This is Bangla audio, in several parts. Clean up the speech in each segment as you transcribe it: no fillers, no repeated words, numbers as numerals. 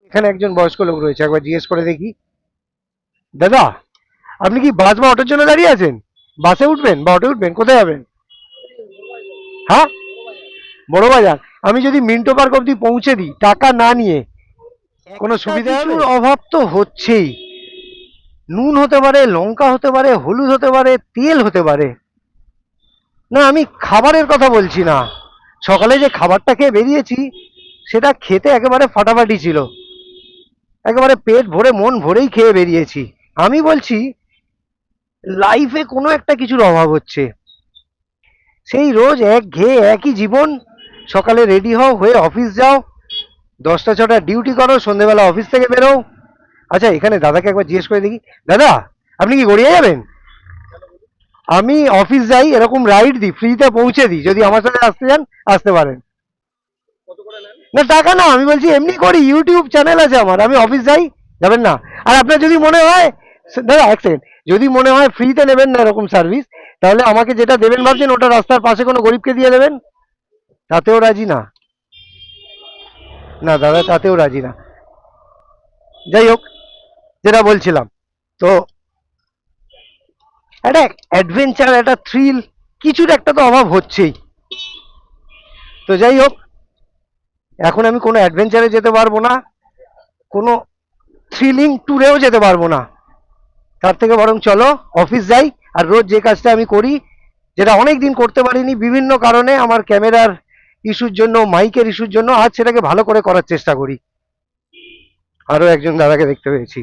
এখানে একজন বয়স্ক লোক রয়েছে, একবার জিজ্ঞেস করে দেখি। দাদা, আপনি কি বাস বা অটোর জন্য দাঁড়িয়ে আছেন? বাসে উঠবেন বা অটো উঠবেন? কোথায় যাবেন? হ্যাঁ, বড় বাজার। আমি যদি মিন্টো পার্ক অব্দি পৌঁছে দিই টাকা না নিয়ে, কোনো সুবিধা হবে? কিছুর অভাব তো হচ্ছেই। নুন হতে পারে, লঙ্কা হতে পারে, হলুদ হতে পারে, তেল হতে পারে। না, আমি খাবারের কথা বলছি না। সকালে যে খাবারটা খেয়ে বেরিয়েছি, সেটা খেতে একেবারে ফাটাফাটি ছিল। একেবারে পেট ভরে মন ভরেই খেয়ে বেরিয়েছি। আমি বলছি লাইফে কোনো একটা কিছুর অভাব হচ্ছে। সেই রোজ একঘেয়ে একই জীবন। সকালে রেডি হও, হয়ে অফিস যাও, 10টা 6টা ডিউটি করো, সন্ধেবেলা অফিস থেকে বেরো। আচ্ছা, এখানে দাদাকে একবার জিজ্ঞেস করে দেখি। দাদা, আপনি কি গড়িয়ে যাবেন? আমি অফিস যাই, এরকম রাইড দিই, ফ্রিতে পৌঁছে দিই। যদি আমার সাথে আসতে চান আসতে পারেন। না, টাকা না, আমি বলছি এমনি করি, ইউটিউব চ্যানেল আছে আমার, আমি অফিস যাই। যাবেন না? আর আপনার যদি মনে হয়, দাদা এক সেকেন্ড, যদি মনে হয় ফ্রিতে নেবেন না এরকম সার্ভিস, তাহলে আমাকে যেটা দেবেন ভাবছেন ওটা রাস্তার পাশে কোনো গরিবকে দিয়ে দেবেন। তাতেও রাজি না? না দাদা, তাতেও রাজি না। যাই হোক, যেটা বলছিলাম, তো একটা অ্যাডভেঞ্চার, একটা থ্রিল, কিছুর একটা তো অভাব হচ্ছেই। তো যাই হোক, এখন আমি কোনো অ্যাডভেঞ্চারে যেতে পারবো না, কোনো থ্রিলিং ট্যুরেও যেতে পারবো না। তার থেকে বরং চলো অফিস যাই, আর রোজ যে কাজটা আমি করি, যেটা অনেক দিন করতে পারিনি বিভিন্ন কারণে, আমার ক্যামেরার ইস্যুর জন্য, মাইকের ইস্যুর জন্য, আজ সেটাকে ভালো করে করার চেষ্টা করি। আরো একজন দাদাকে দেখতে পেয়েছি।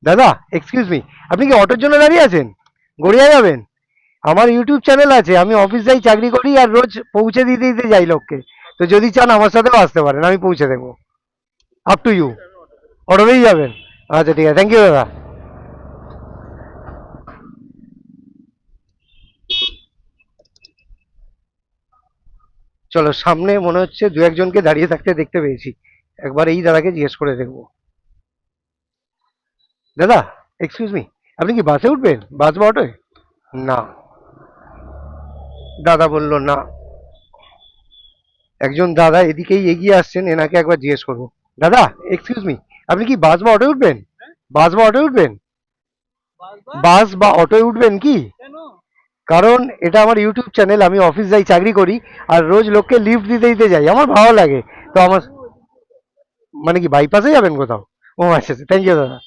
দাদা, এক্সকিউজ মি, আপনি কি অটোর জন্য দাঁড়িয়ে আছেন? গড়িয়া যাবেন? আমার ইউটিউব চ্যানেল আছে, আমি অফিস যাই, চাকরি করি, আর রোজ পৌঁছে দিতে দিতে যাই লোককে। তো যদি চান আমার সাথেও আসতে পারেন, আমি পৌঁছে দেবো। Up to you. অটোতেই যাবেন? আচ্ছা ঠিক আছে, থ্যাংক ইউ দাদা। চলো, সামনে মনে হচ্ছে দু একজনকে দাঁড়িয়ে থাকতে দেখতে পেয়েছি, একবার এই দাদাকে জিজ্ঞেস করে দেখবো। দাদা, এক্সকিউজ মি, আপনি কি বাসে উঠবেন, বাস বা অটোয়? না, দাদা বলল না। একজন দাদা এদিকেই এগিয়ে আসছেন, এনাকে একবার জিজ্ঞেস করবো। দাদা, এক্সকিউজ মি, আপনি কি বাস বা অটোয় উঠবেন? বাস বা অটোয় উঠবেন? বাস বা অটোয় উঠবেন কি? কারণ এটা আমার ইউটিউব চ্যানেল, আমি অফিস যাই, চাকরি করি, আর রোজ লোককে লিফট দিতে দিতে যাই, আমার ভালো লাগে। তো আমার, মানে কি বাইপাসে যাবেন কোথাও? ও আচ্ছা আচ্ছা, থ্যাংক ইউ দাদা।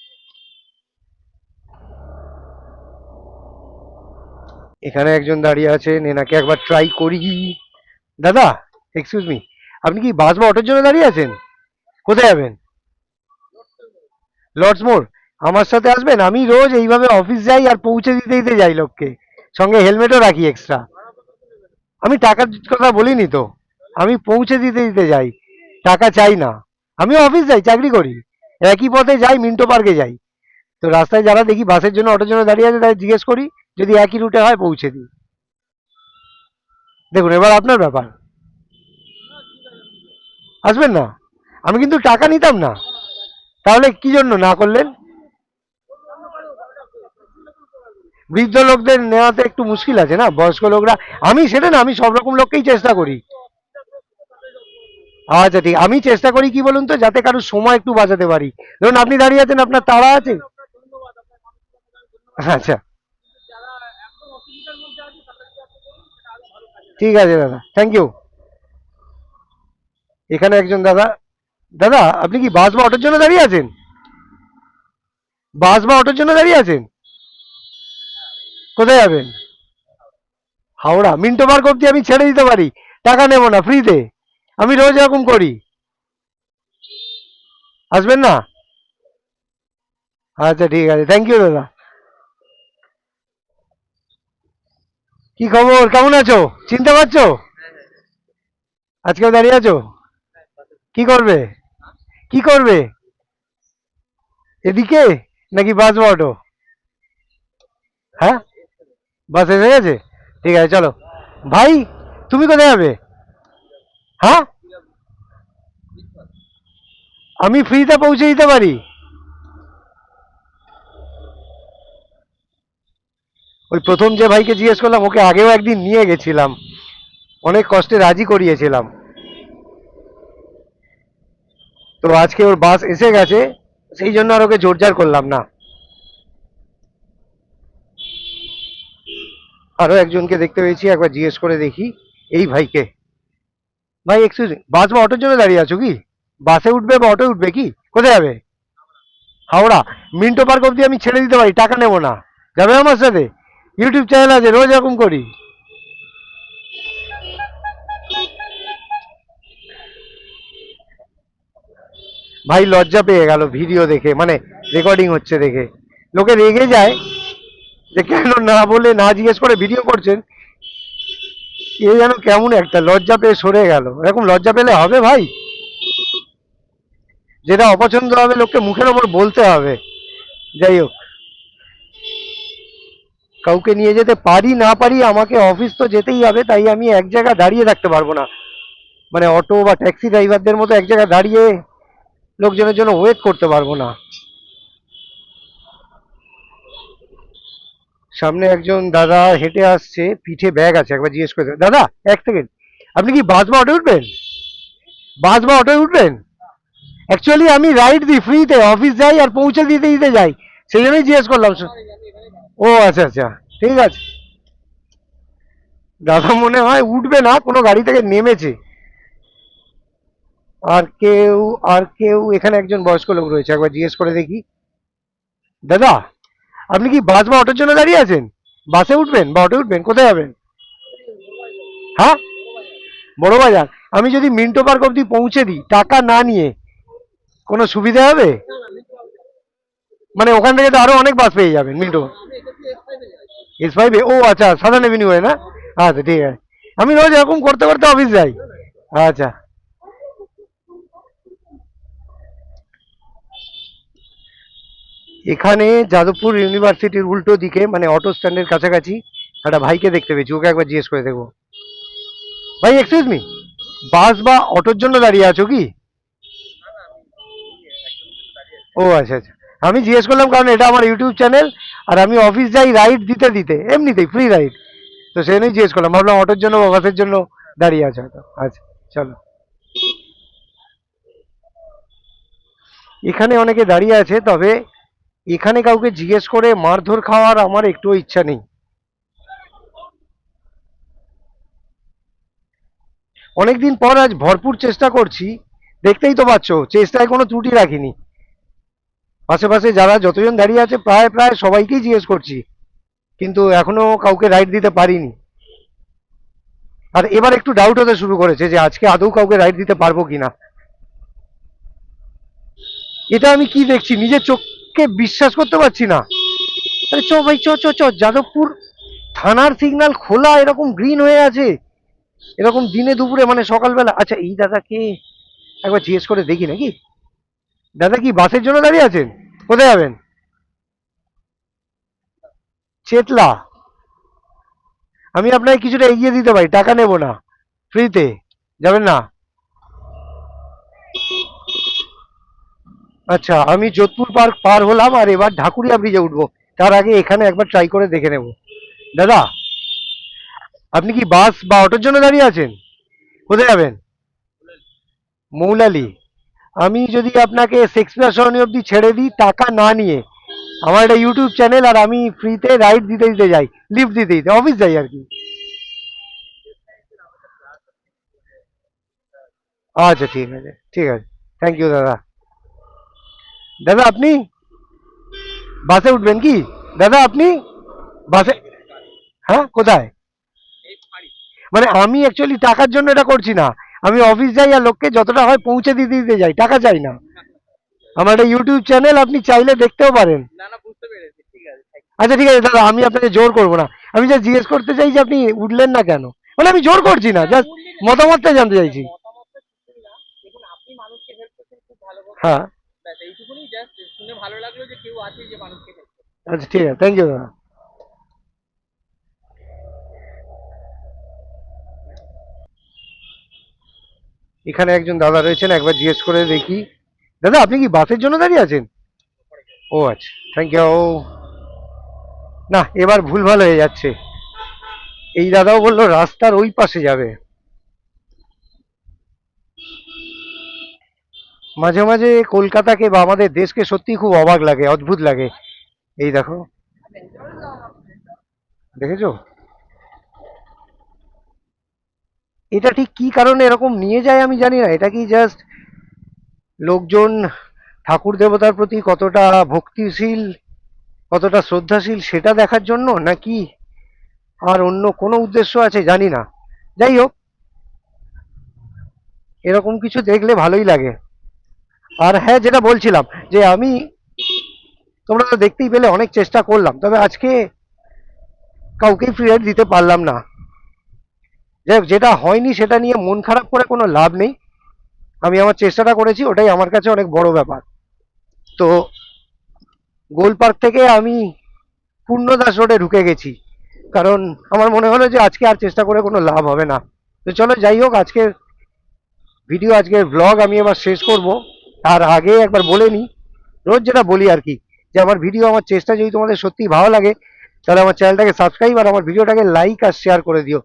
এখানে একজন দাঁড়িয়ে আছেন, এনাকে একবার ট্রাই করি। দাদা, এক্সকিউজ মি, আপনি কি বাস বা অটোর জন্য দাঁড়িয়ে আছেন? কোথায় যাবেন? লর্ডস মোড়। আমার সাথে আসবেন, আমি রোজ এইভাবে অফিস যাই আর পৌঁছে দিতে দিতে যাই লোককে, সঙ্গে হেলমেটও রাখি এক্সট্রা। আমি টাকার কথা বলিনি তো, আমি পৌঁছে দিতে দিতে যাই, টাকা চাই না। আমি অফিস যাই, চাকরি করি, একই পথে যাই, মিন্টো পার্কে যাই। তো রাস্তায় যারা দেখি বাসের জন্য, অটোর জন্য দাঁড়িয়ে আছে, তাদের জিজ্ঞেস করি, যদি একই রুটে হয় পৌঁছে দিই। দেখুন, এবার আপনার ব্যাপার। আসবেন না? আমি কিন্তু টাকা নিতাম না। তাহলে কি জন্য না করলেন? বৃদ্ধ লোকদের নেওয়াতে একটু মুশকিল আছে না, বয়স্ক লোকরা। আমি সেটা না, আমি সব রকম লোককেই চেষ্টা করি। আচ্ছা ঠিক, আমি চেষ্টা করি কি বলুন তো, যাতে কারোর সময় একটু বাঁচাতে পারি। ধরুন আপনি দাঁড়িয়ে আছেন, আপনার তাড়া আছে। আচ্ছা, ঠিক আছে দাদা, থ্যাংক ইউ। এখানে একজন দাদা। দাদা, আপনি কি বাস বা অটোর জন্য দাঁড়িয়ে আছেন? বাস বা অটোর জন্য দাঁড়িয়ে আছেন? কোথায় যাবেন? হাওড়া। মিন্টো পার্ক অব্দি আমি ছেড়ে দিতে পারি, টাকা নেব না, ফ্রিতে। আমি রোজ এরকম করি। আসবেন না? আচ্ছা ঠিক আছে, থ্যাংক ইউ দাদা। কি খবর, কেমন আছো? চিনতে পারছো? আজকেও দাঁড়িয়ে আছো? কি করবে? কি করবে? এদিকে নাকি বাস বা অটো? হ্যাঁ, বাস এসে গেছে? ঠিক আছে, চলো। ভাই, তুমি কোথায় যাবে? হ্যাঁ, আমি ফ্রিতে পৌঁছে দিতে পারি। ওই প্রথম যে ভাইকে জিজ্ঞেস করলাম, ওকে আগেও একদিন নিয়ে গেছিলাম, অনেক কষ্টে রাজি করিয়েছিলাম। তো আজকে ওর বাস এসে গেছে, সেই জন্য আর ওকে জোরজার করলাম না। আরো একজনকে দেখতে পেয়েছি, একবার জিজ্ঞেস করে দেখি এই ভাইকে। ভাই এক্সকিউজ, বাস বা অটোর জন্য দাঁড়িয়ে আছো কি? বাসে উঠবে বা অটো উঠবে কি? কোথায় যাবে? হাওড়া। মিন্টো পার্ক অব্দি আমি ছেড়ে দিতে পারি, টাকা নেবো না। যাবে আমার সাথে? ইউটিউব চ্যানেল আছে, রোজ এরকম করি। ভাই লজ্জা পেয়ে গেল ভিডিও দেখে, মানে রেকর্ডিং হচ্ছে দেখে। লোকে রেগে যায় যে কেন না বলে না জিজ্ঞেস করে ভিডিও করছেন। এ যেন কেমন একটা লজ্জা পেয়ে সরে গেল। এরকম লজ্জা পেলে হবে ভাই? যেটা অপছন্দ হবে লোককে মুখের ওপর বলতে হবে। যাই হোক, কাউকে নিয়ে যেতে পারি না পারি, আমাকে অফিস তো যেতেই হবে, তাই আমি এক জায়গায় দাঁড়িয়ে থাকতে পারবো না। মানে অটো বা ট্যাক্সি ড্রাইভারদের মতো এক জায়গায় দাঁড়িয়ে লোকজনের জন্য ওয়েট করতে পারবো না। সামনে একজন দাদা হেঁটে আসছে, পিঠে ব্যাগ আছে, একবার জিজ্ঞেস করে দেব। দাদা এক সেকেন্ড, আপনি কি বাস বা অটোয় উঠবেন? বাস বা অটোয় উঠবেন? অ্যাকচুয়ালি আমি রাইড দিই ফ্রিতে, অফিস যাই আর পৌঁছে দিতে দিতে যাই, সেই জন্যই জিজ্ঞেস করলাম। ও আচ্ছা আচ্ছা, ঠিক আছে। দাদা মনে হয় উঠবে না, কোনো গাড়ি থেকে নেমেছে। আর কেউ, আর কেউ? এখানে একজন বয়স্ক লোক রয়েছে, একবার জিজ্ঞেস করে দেখি। দাদা, আপনি কি বাস বা অটোর জন্য দাঁড়িয়ে আছেন? বাসে উঠবেন বা অটো উঠবেন? কোথায় যাবেন? হ্যাঁ, বড় বাজার। আমি যদি মিন্টো পার্ক অব্দি পৌঁছে দিই টাকা না নিয়ে, কোনো সুবিধা হবে? মানে ওখান থেকে তো আরো অনেক বাস পেয়ে যাবেন মিন্টো। S5-এ? ও আচ্ছা, সাদার্ন এভিনিউ না? আচ্ছা ঠিক আছে। আমি রোজ এরকম করতে করতে অফিস যাই। আচ্ছা। এখানে যাদবপুর ইউনিভার্সিটির উল্টো দিকে, মানে অটো স্ট্যান্ডের কাছাকাছি একটা ভাইকে দেখতে পেয়েছি, ওকে একবার জিজ্ঞেস করে দেখবো। ভাই এক্সকিউজ মি, বাস বা অটোর জন্য দাঁড়িয়ে আছো কি? ও আচ্ছা আচ্ছা, আমি জিজ্ঞেস করলাম কারণ এটা আমার ইউটিউব চ্যানেল, আর আমি অফিস যাই রাইড দিতে দিতে, এমনিতেই ফ্রি রাইড। তো সেই জন্যই জিজ্ঞেস করলাম, ভাবলাম অটোর জন্য বা বাসের জন্য দাঁড়িয়ে আছে হয়তো। আচ্ছা, চলো। এখানে অনেকে দাঁড়িয়ে আছে, তবে এখানে কাউকে জিজ্ঞেস করে মারধর খাওয়ার আমার একটুও ইচ্ছা নেই। অনেকদিন পর আজ ভরপুর চেষ্টা করছি, দেখতেই তো পাচ্ছ চেষ্টায় কোনো ত্রুটি রাখিনি। আশেপাশে যারা যতজন দাঁড়িয়ে আছে প্রায় প্রায় সবাইকেই জিজ্ঞেস করছি, কিন্তু এখনো কাউকে রাইড দিতে পারিনি। আর এবার একটু ডাউট হতে শুরু করেছে যে আজকে আদৌ কাউকে রাইড দিতে পারবো কিনা। এটা আমি কি দেখছি, নিজের চোখকে বিশ্বাস করতে পারছি না। আরে চ ভাই, চ চ চ, যাদবপুর থানার সিগন্যাল খোলা, এরকম গ্রিন হয়ে আছে, এরকম দিনে দুপুরে, মানে সকালবেলা। আচ্ছা এই দাদাকে একবার জিজ্ঞেস করে দেখি নাকি। দাদা কি বাসের জন্য দাঁড়িয়ে আছেন? কোথায় যাবেন? চেতলা। আমি আপনাকে কিছুটা এগিয়ে দিতে পারি, টাকা নেব না, ফ্রিতে। যাবেন না? আচ্ছা, আমি যোধপুর পার্ক পার হলাম, আর এবার ঢাকুরিয়া ব্রিজে উঠবো। তার আগে এখানে একবার ট্রাই করে দেখে নেব। দাদা, আপনি কি বাস বা অটোর জন্য দাঁড়িয়ে আছেন? কোথায় যাবেন? মৌলালি। আমি যদি আপনাকে শেক্সপিয়ার সরণি অব্দি ছেড়ে দিই টাকা না নিয়ে, আমার একটা ইউটিউব চ্যানেল, আর আমি ফ্রিতে রাইড দিতে দিতে যাই, লিফট দিতে দিতে অফিস যাই আর কি। আচ্ছা ঠিক আছে, ঠিক আছে। থ্যাংক ইউ দাদা। দাদা আপনি বাসে উঠবেন কি? দাদা আপনি বাসে? হ্যাঁ, কোথায়? মানে আমি অ্যাকচুয়ালি টাকার জন্য এটা করছি না। আমি অফিস যাই আর লোককে যতটা হয় পৌঁছে দিতে দিতে যাই, টাকা চাই না। আমার একটা ইউটিউব চ্যানেল, আপনি চাইলে দেখতেও পারেন। আচ্ছা ঠিক আছে দাদা, আমি আপনাকে জোর করবো না। আমি যা জিজ্ঞেস করতে চাই যে আপনি উঠলেন না কেন, মানে আমি জোর করছি না, জাস্ট মতামতটা জানতে চাইছি। হ্যাঁ। আচ্ছা ঠিক আছে, থ্যাংক ইউ দাদা। এখানে একজন দাদা রয়েছেন, একবার জিজ্ঞেস করে দেখি। দাদা আপনি কি বাসের জন্য দাঁড়িয়ে আছেন? ও আচ্ছা, থ্যাংক ইউ। না, এবার ভুলভাল হয়ে যাচ্ছে। এই দাদাও বললো রাস্তার ওই পাশে যাবে। মাঝে মাঝে কলকাতাকে বা আমাদের দেশকে সত্যি খুব অবাক লাগে, অদ্ভুত লাগে। এই দেখো, দেখেছো? এটা ঠিক কি কারণে এরকম নিয়ে যায় আমি জানি না। এটা কি জাস্ট লোকজন ঠাকুর দেবতার প্রতি কতটা ভক্তিশীল, কতটা শ্রদ্ধাশীল সেটা দেখার জন্য, নাকি আর অন্য কোনো উদ্দেশ্য আছে জানি না। যাই হোক, এরকম কিছু দেখলে ভালোই লাগে। আর হ্যাঁ, যেটা বলছিলাম, যে আমি, তোমরা তো দেখতেই পেলে, অনেক চেষ্টা করলাম, তবে আজকে কাউকেই ফ্রি রাইড দিতে পারলাম না। যাই হোক, যেটা হয়নি সেটা নিয়ে মন খারাপ করে কোনো লাভ নেই। আমি আমার চেষ্টাটা করেছি, ওটাই আমার কাছে অনেক বড় ব্যাপার। তো গোল পার্ক থেকে আমি পূর্ণদাস রোডে ঢুকে গেছি, কারণ আমার মনে হলো যে আজকে আর চেষ্টা করে কোনো লাভ হবে না। তো চলো, যাই হোক, আজকের ভিডিও, আজকের ব্লগ আমি এবার শেষ করব। তার আগে একবার বলে নিই, রোজ যেটা বলি আর কি, যে আমার ভিডিও, আমার চেষ্টা যদি তোমাদের সত্যি ভালো লাগে, তাহলে আমার চ্যানেলটাকে সাবস্ক্রাইব আর আমার ভিডিওটাকে লাইক আর শেয়ার করে দিও।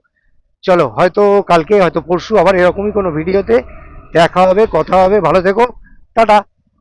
চলো, হয়তো কালকে, হয়তো পরশু আবার এরকমই কোনো ভিডিওতে দেখা হবে, কথা হবে। ভালো থেকো, টাটা।